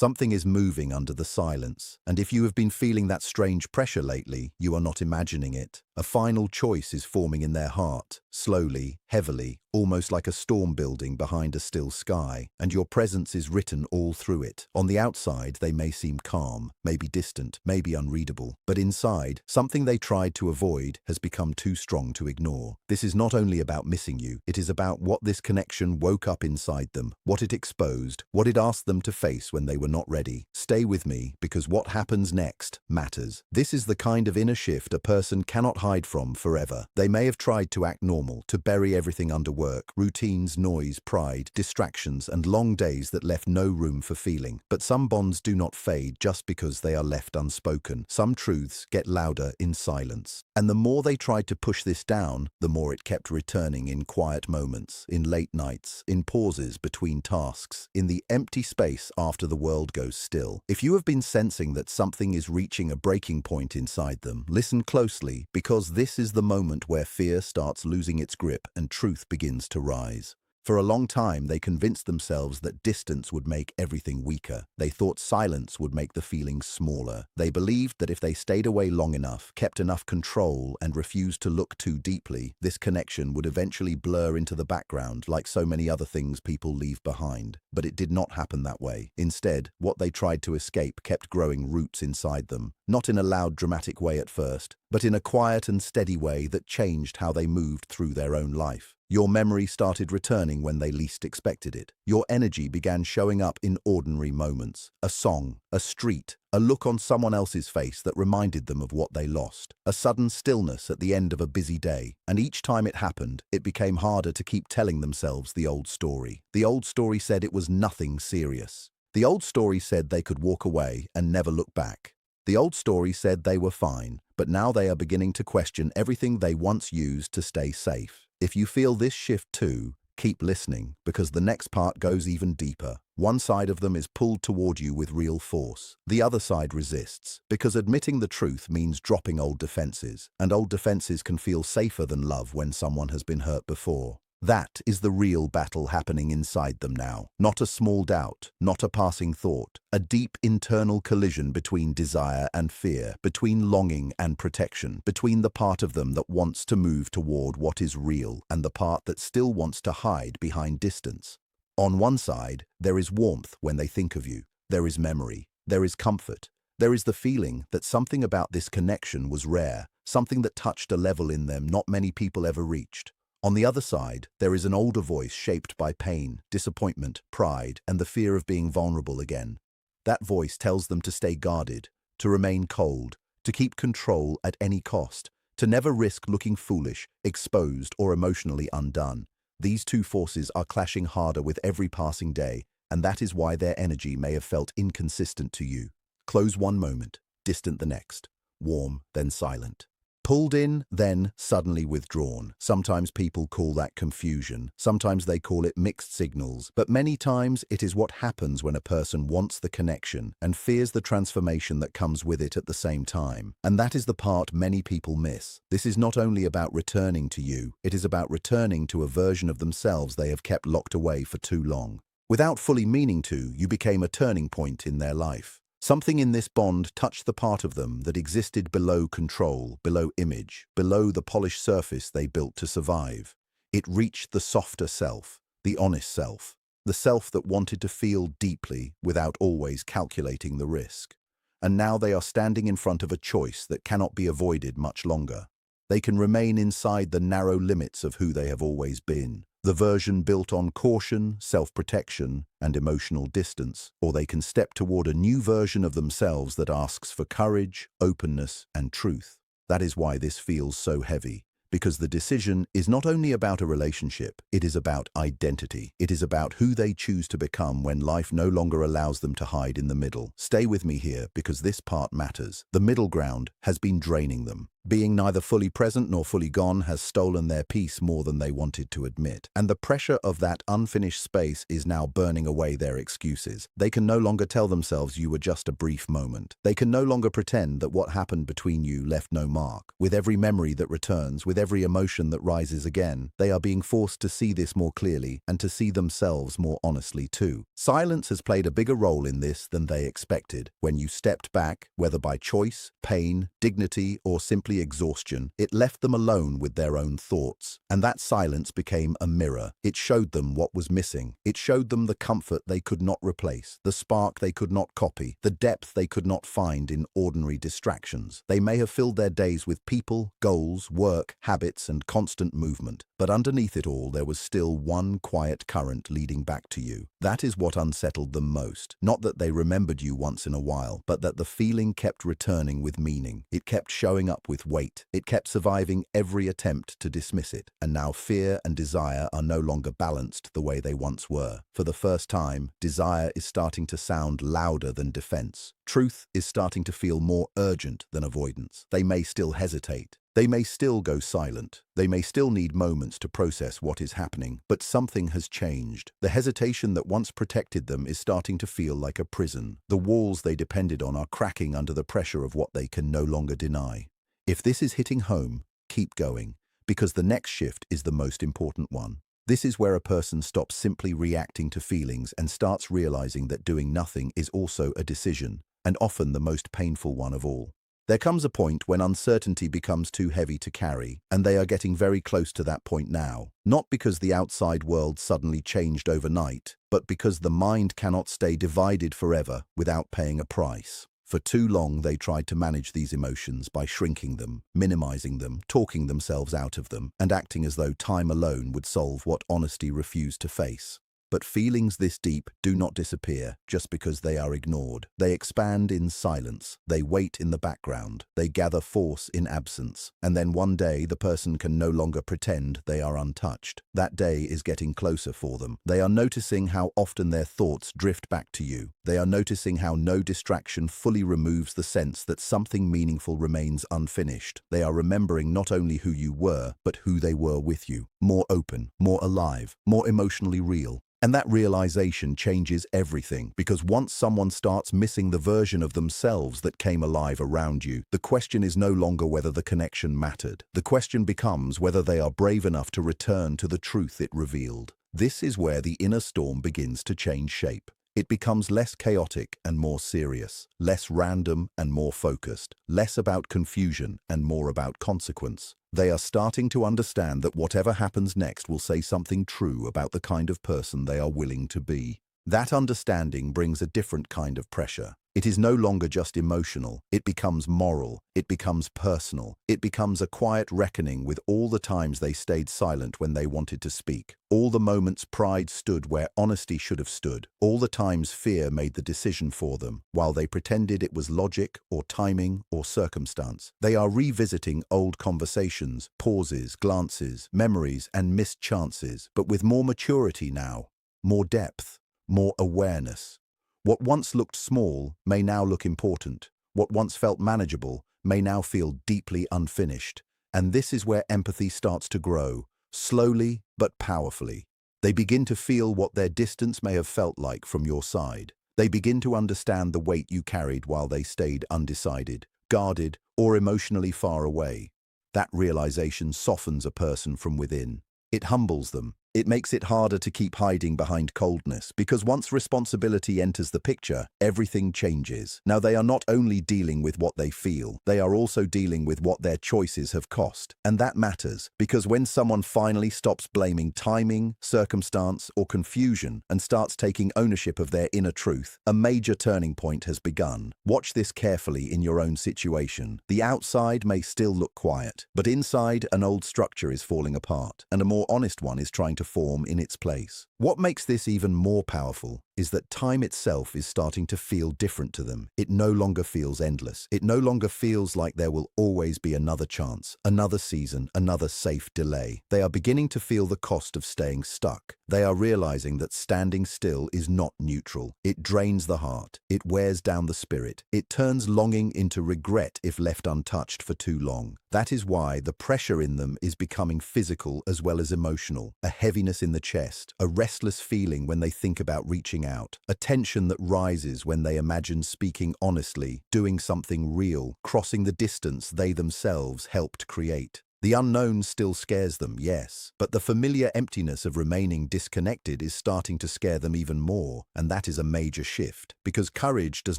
Something is moving under the silence, and if you have been feeling that strange pressure lately, you are not imagining it. A final choice is forming in their heart, slowly, heavily, almost like a storm building behind a still sky, and your presence is written all through it. On the outside, they may seem calm, maybe distant, maybe unreadable, but inside, something they tried to avoid has become too strong to ignore. This is not only about missing you, it is about what this connection woke up inside them, what it exposed, what it asked them to face when they were not ready. Stay with me, because what happens next matters. This is the kind of inner shift a person cannot hide from forever. They may have tried to act normal, to bury everything under work, routines, noise, pride, distractions, and long days that left no room for feeling. But some bonds do not fade just because they are left unspoken. Some truths get louder in silence. And the more they tried to push this down, the more it kept returning in quiet moments, in late nights, in pauses between tasks, in the empty space after the world goes still. If you have been sensing that something is reaching a breaking point inside them, listen closely, because this is the moment where fear starts losing its grip and truth begins to rise. For a long time, they convinced themselves that distance would make everything weaker. They thought silence would make the feelings smaller. They believed that if they stayed away long enough, kept enough control, and refused to look too deeply, this connection would eventually blur into the background like so many other things people leave behind. But it did not happen that way. Instead, what they tried to escape kept growing roots inside them, not in a loud, dramatic way at first, but in a quiet and steady way that changed how they moved through their own life. Your memory started returning when they least expected it. Your energy began showing up in ordinary moments. A song, a street, a look on someone else's face that reminded them of what they lost. A sudden stillness at the end of a busy day. And each time it happened, it became harder to keep telling themselves the old story. The old story said it was nothing serious. The old story said they could walk away and never look back. The old story said they were fine, but now they are beginning to question everything they once used to stay safe. If you feel this shift too, keep listening, because the next part goes even deeper. One side of them is pulled toward you with real force. The other side resists, because admitting the truth means dropping old defenses, and old defenses can feel safer than love when someone has been hurt before. That is the real battle happening inside them now. Not a small doubt, not a passing thought. A deep internal collision between desire and fear, between longing and protection, between the part of them that wants to move toward what is real and the part that still wants to hide behind distance. On one side, there is warmth when they think of you. There is memory. There is comfort. There is the feeling that something about this connection was rare, something that touched a level in them not many people ever reached. On the other side, there is an older voice shaped by pain, disappointment, pride, and the fear of being vulnerable again. That voice tells them to stay guarded, to remain cold, to keep control at any cost, to never risk looking foolish, exposed, or emotionally undone. These two forces are clashing harder with every passing day, and that is why their energy may have felt inconsistent to you. Close one moment, distant the next, warm, then silent. Pulled in, then suddenly withdrawn. Sometimes people call that confusion. Sometimes they call it mixed signals. But many times it is what happens when a person wants the connection and fears the transformation that comes with it at the same time. And that is the part many people miss. This is not only about returning to you, it is about returning to a version of themselves they have kept locked away for too long. Without fully meaning to, you became a turning point in their life. Something in this bond touched the part of them that existed below control, below image, below the polished surface they built to survive. It reached the softer self, the honest self, the self that wanted to feel deeply without always calculating the risk. And now they are standing in front of a choice that cannot be avoided much longer. They can remain inside the narrow limits of who they have always been, the version built on caution, self-protection, and emotional distance, or they can step toward a new version of themselves that asks for courage, openness, and truth. That is why this feels so heavy, because the decision is not only about a relationship, it is about identity. It is about who they choose to become when life no longer allows them to hide in the middle. Stay with me here, because this part matters. The middle ground has been draining them. Being neither fully present nor fully gone has stolen their peace more than they wanted to admit. And the pressure of that unfinished space is now burning away their excuses. They can no longer tell themselves you were just a brief moment. They can no longer pretend that what happened between you left no mark. With every memory that returns, with every emotion that rises again, they are being forced to see this more clearly and to see themselves more honestly too. Silence has played a bigger role in this than they expected. When you stepped back, whether by choice, pain, dignity, or simply exhaustion, it left them alone with their own thoughts. And that silence became a mirror. It showed them what was missing. It showed them the comfort they could not replace, the spark they could not copy, the depth they could not find in ordinary distractions. They may have filled their days with people, goals, work, habits, and constant movement, but underneath it all there was still one quiet current leading back to you. That is what unsettled them most. Not that they remembered you once in a while, but that the feeling kept returning with meaning. It kept showing up with weight. It kept surviving every attempt to dismiss it. And now fear and desire are no longer balanced the way they once were. For the first time, desire is starting to sound louder than defense. Truth is starting to feel more urgent than avoidance. They may still hesitate. They may still go silent. They may still need moments to process what is happening, but something has changed. The hesitation that once protected them is starting to feel like a prison. The walls they depended on are cracking under the pressure of what they can no longer deny. If this is hitting home, keep going, because the next shift is the most important one. This is where a person stops simply reacting to feelings and starts realizing that doing nothing is also a decision, and often the most painful one of all. There comes a point when uncertainty becomes too heavy to carry, and they are getting very close to that point now. Not because the outside world suddenly changed overnight, but because the mind cannot stay divided forever without paying a price. For too long they tried to manage these emotions by shrinking them, minimizing them, talking themselves out of them, and acting as though time alone would solve what honesty refused to face. But feelings this deep do not disappear just because they are ignored. They expand in silence. They wait in the background. They gather force in absence. And then one day the person can no longer pretend they are untouched. That day is getting closer for them. They are noticing how often their thoughts drift back to you. They are noticing how no distraction fully removes the sense that something meaningful remains unfinished. They are remembering not only who you were, but who they were with you. More open, more alive, more emotionally real. And that realization changes everything, because once someone starts missing the version of themselves that came alive around you, the question is no longer whether the connection mattered. The question becomes whether they are brave enough to return to the truth it revealed. This is where the inner storm begins to change shape. It becomes less chaotic and more serious, less random and more focused, less about confusion and more about consequence. They are starting to understand that whatever happens next will say something true about the kind of person they are willing to be. That understanding brings a different kind of pressure. It is no longer just emotional. It becomes moral. It becomes personal. It becomes a quiet reckoning with all the times they stayed silent when they wanted to speak. All the moments pride stood where honesty should have stood. All the times fear made the decision for them, while they pretended it was logic or timing or circumstance. They are revisiting old conversations, pauses, glances, memories, and missed chances, but with more maturity now, more depth, more awareness. What once looked small may now look important. What once felt manageable may now feel deeply unfinished. And this is where empathy starts to grow, slowly but powerfully. They begin to feel what their distance may have felt like from your side. They begin to understand the weight you carried while they stayed undecided, guarded, or emotionally far away. That realization softens a person from within. It humbles them. It makes it harder to keep hiding behind coldness, because once responsibility enters the picture, everything changes. Now they are not only dealing with what they feel, they are also dealing with what their choices have cost. And that matters, because when someone finally stops blaming timing, circumstance, or confusion and starts taking ownership of their inner truth, a major turning point has begun. Watch this carefully in your own situation. The outside may still look quiet, but inside an old structure is falling apart, and a more honest one is trying to form in its place. What makes this even more powerful is that time itself is starting to feel different to them. It no longer feels endless. It no longer feels like there will always be another chance, another season, another safe delay. They are beginning to feel the cost of staying stuck. They are realizing that standing still is not neutral. It drains the heart. It wears down the spirit. It turns longing into regret if left untouched for too long. That is why the pressure in them is becoming physical as well as emotional. A heaviness in the chest, a restless feeling when they think about reaching out, a tension that rises when they imagine speaking honestly, doing something real, crossing the distance they themselves helped create. The unknown still scares them, yes, but the familiar emptiness of remaining disconnected is starting to scare them even more, and that is a major shift, because courage does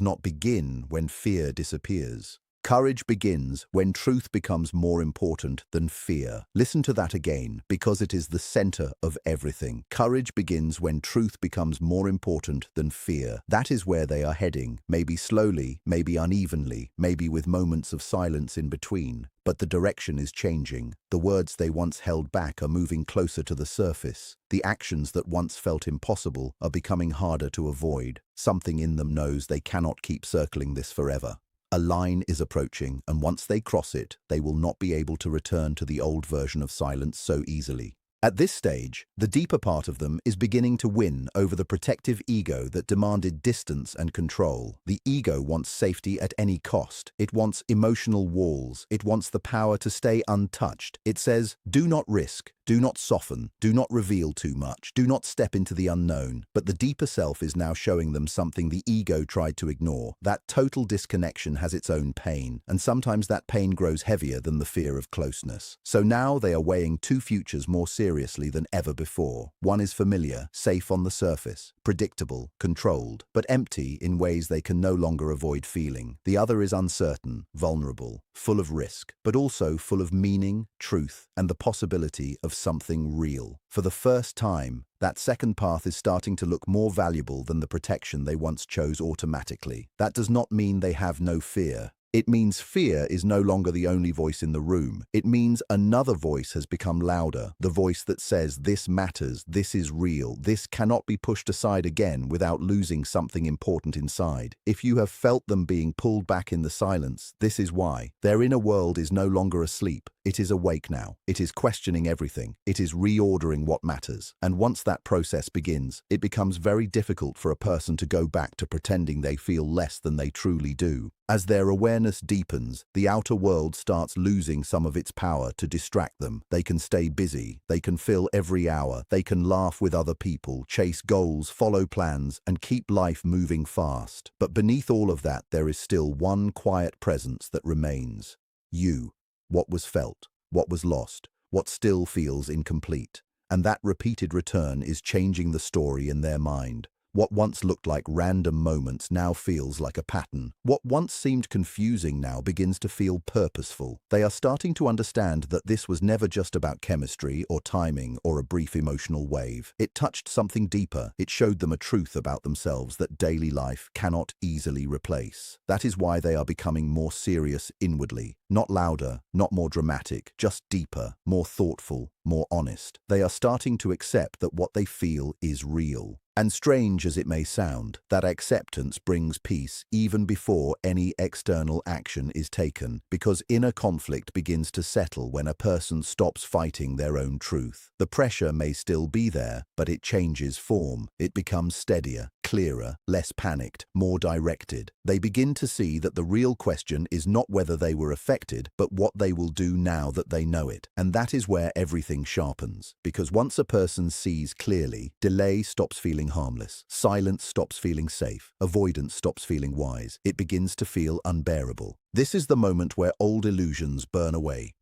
not begin when fear disappears. Courage begins when truth becomes more important than fear. Listen to that again, because it is the center of everything. Courage begins when truth becomes more important than fear. That is where they are heading, maybe slowly, maybe unevenly, maybe with moments of silence in between. But the direction is changing. The words they once held back are moving closer to the surface. The actions that once felt impossible are becoming harder to avoid. Something in them knows they cannot keep circling this forever. A line is approaching, and once they cross it, they will not be able to return to the old version of silence so easily. At this stage, the deeper part of them is beginning to win over the protective ego that demanded distance and control. The ego wants safety at any cost. It wants emotional walls. It wants the power to stay untouched. It says, do not risk, do not soften, do not reveal too much, do not step into the unknown. But the deeper self is now showing them something the ego tried to ignore. That total disconnection has its own pain, and sometimes that pain grows heavier than the fear of closeness. So now they are weighing two futures more seriously than ever before. One is familiar, safe on the surface, predictable, controlled, but empty in ways they can no longer avoid feeling. The other is uncertain, vulnerable, full of risk, but also full of meaning, truth, and the possibility of something real. For the first time, that second path is starting to look more valuable than the protection they once chose automatically. That does not mean they have no fear. It means fear is no longer the only voice in the room. It means another voice has become louder, the voice that says this matters, this is real, this cannot be pushed aside again without losing something important inside. If you have felt them being pulled back in the silence, this is why. Their inner world is no longer asleep. It is awake now. It is questioning everything. It is reordering what matters. And once that process begins, it becomes very difficult for a person to go back to pretending they feel less than they truly do. As their awareness deepens, the outer world starts losing some of its power to distract them. They can stay busy, they can fill every hour, they can laugh with other people, chase goals, follow plans, and keep life moving fast. But beneath all of that, there is still one quiet presence that remains. You. What was felt, what was lost, what still feels incomplete. And that repeated return is changing the story in their mind. What once looked like random moments now feels like a pattern. What once seemed confusing now begins to feel purposeful. They are starting to understand that this was never just about chemistry or timing or a brief emotional wave. It touched something deeper. It showed them a truth about themselves that daily life cannot easily replace. That is why they are becoming more serious inwardly. Not louder, not more dramatic, just deeper, more thoughtful, more honest. They are starting to accept that what they feel is real. And strange as it may sound, that acceptance brings peace even before any external action is taken, because inner conflict begins to settle when a person stops fighting their own truth. The pressure may still be there, but it changes form. It becomes steadier, clearer, less panicked, more directed. They begin to see that the real question is not whether they were affected, but what they will do now that they know it. And that is where everything sharpens. Because once a person sees clearly, delay stops feeling harmless, silence stops feeling safe, avoidance stops feeling wise. It begins to feel unbearable. This is the moment where old illusions burn away.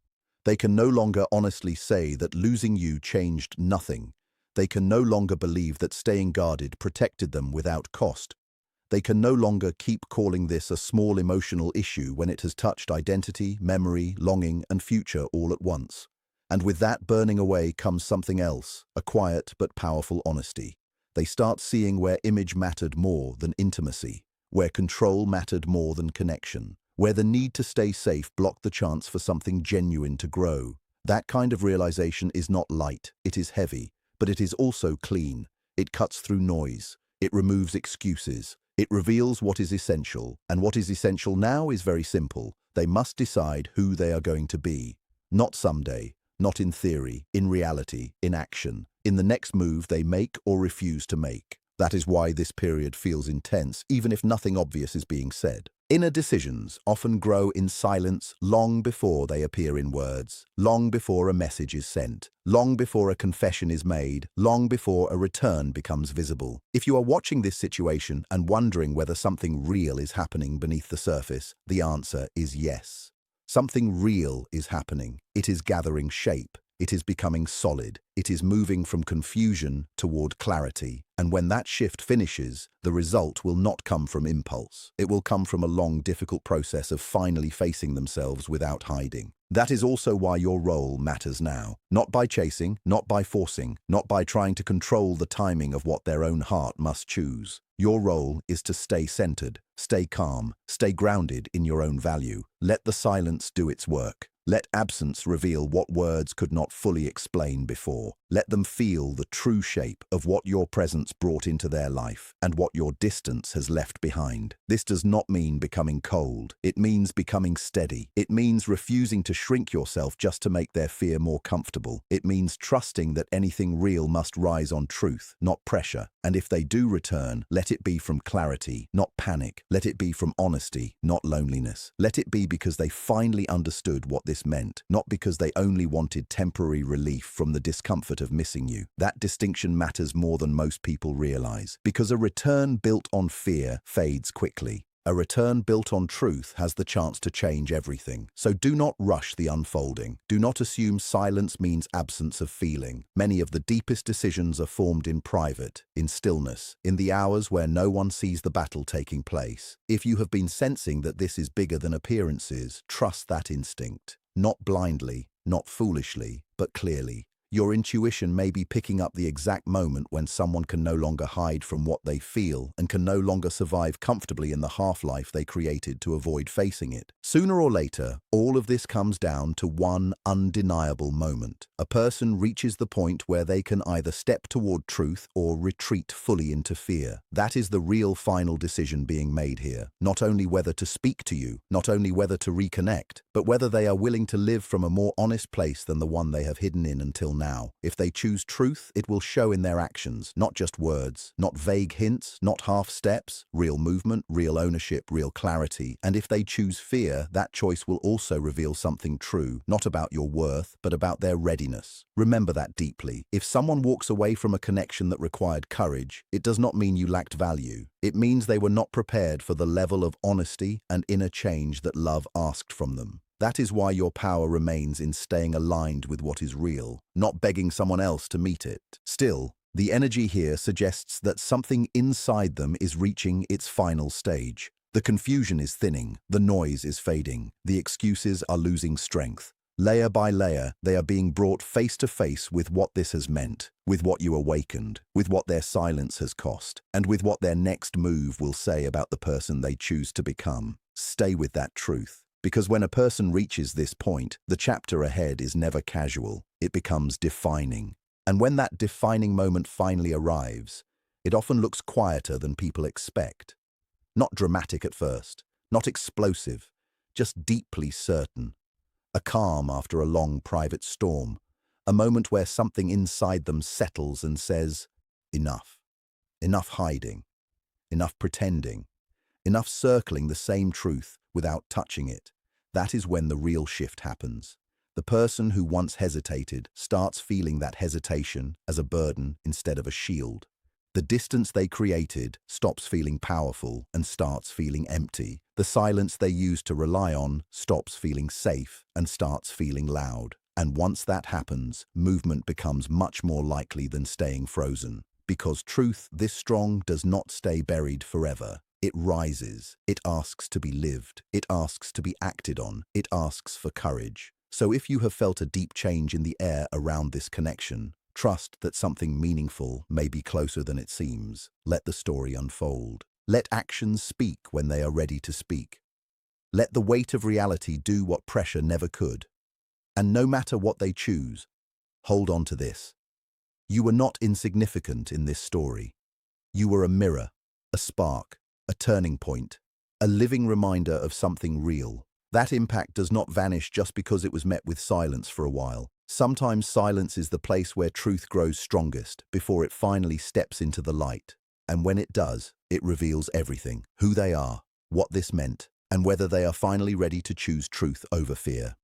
They can no longer honestly say that losing you changed nothing. They can no longer believe that staying guarded protected them without cost. They can no longer keep calling this a small emotional issue when it has touched identity, memory, longing, and future all at once. And with that burning away comes something else, a quiet but powerful honesty. They start seeing where image mattered more than intimacy, where control mattered more than connection, where the need to stay safe blocked the chance for something genuine to grow. That kind of realization is not light, it is heavy, but it is also clean. It cuts through noise. It removes excuses. It reveals what is essential, and what is essential now is very simple. They must decide who they are going to be. Not someday, not in theory, in reality, in action, in the next move they make or refuse to make. That is why this period feels intense, even if nothing obvious is being said. Inner decisions often grow in silence long before they appear in words, long before a message is sent, long before a confession is made, long before a return becomes visible. If you are watching this situation and wondering whether something real is happening beneath the surface, the answer is yes. Something real is happening. It is gathering shape. It is becoming solid. It is moving from confusion toward clarity. And when that shift finishes, the result will not come from impulse. It will come from a long, difficult process of finally facing themselves without hiding. That is also why your role matters now. Not by chasing, not by forcing, not by trying to control the timing of what their own heart must choose. Your role is to stay centered, stay calm, stay grounded in your own value. Let the silence do its work. Let absence reveal what words could not fully explain before. Let them feel the true shape of what your presence brought into their life and what your distance has left behind. This does not mean becoming cold. It means becoming steady. It means refusing to shrink yourself just to make their fear more comfortable. It means trusting that anything real must rise on truth, not pressure. And if they do return, let it be from clarity, not panic. Let it be from honesty, not loneliness. Let it be because they finally understood what this meant, not because they only wanted temporary relief from the discomfort of missing you. That distinction matters more than most people realize, because a return built on fear fades quickly. A return built on truth has the chance to change everything. So do not rush the unfolding. Do not assume silence means absence of feeling. Many of the deepest decisions are formed in private, in stillness, in the hours where no one sees the battle taking place. If you have been sensing that this is bigger than appearances, trust that instinct. Not blindly, not foolishly, but clearly. Your intuition may be picking up the exact moment when someone can no longer hide from what they feel and can no longer survive comfortably in the half-life they created to avoid facing it. Sooner or later, all of this comes down to one undeniable moment. A person reaches the point where they can either step toward truth or retreat fully into fear. That is the real final decision being made here. Not only whether to speak to you, not only whether to reconnect, but whether they are willing to live from a more honest place than the one they have hidden in until now. If they choose truth, it will show in their actions, not just words, not vague hints, not half steps, real movement, real ownership, real clarity. And if they choose fear, that choice will also reveal something true, not about your worth, but about their readiness. Remember that deeply. If someone walks away from a connection that required courage, it does not mean you lacked value. It means they were not prepared for the level of honesty and inner change that love asked from them. That is why your power remains in staying aligned with what is real, not begging someone else to meet it. Still, the energy here suggests that something inside them is reaching its final stage. The confusion is thinning, the noise is fading, the excuses are losing strength. Layer by layer, they are being brought face to face with what this has meant, with what you awakened, with what their silence has cost, and with what their next move will say about the person they choose to become. Stay with that truth. Because when a person reaches this point, the chapter ahead is never casual. It becomes defining. And when that defining moment finally arrives, it often looks quieter than people expect. Not dramatic at first, not explosive, just deeply certain. A calm after a long private storm, a moment where something inside them settles and says, enough. Enough hiding, enough pretending, enough circling the same truth without touching it. That is when the real shift happens. The person who once hesitated starts feeling that hesitation as a burden instead of a shield. The distance they created stops feeling powerful and starts feeling empty. The silence they used to rely on stops feeling safe and starts feeling loud. And once that happens, movement becomes much more likely than staying frozen. Because truth this strong does not stay buried forever. It rises, it asks to be lived, it asks to be acted on, it asks for courage. So if you have felt a deep change in the air around this connection, trust that something meaningful may be closer than it seems. Let the story unfold. Let actions speak when they are ready to speak. Let the weight of reality do what pressure never could. And no matter what they choose, hold on to this. You are not insignificant in this story. You were a mirror, a spark, a turning point, a living reminder of something real. That impact does not vanish just because it was met with silence for a while. Sometimes silence is the place where truth grows strongest before it finally steps into the light. And when it does, it reveals everything: who they are, what this meant, and whether they are finally ready to choose truth over fear.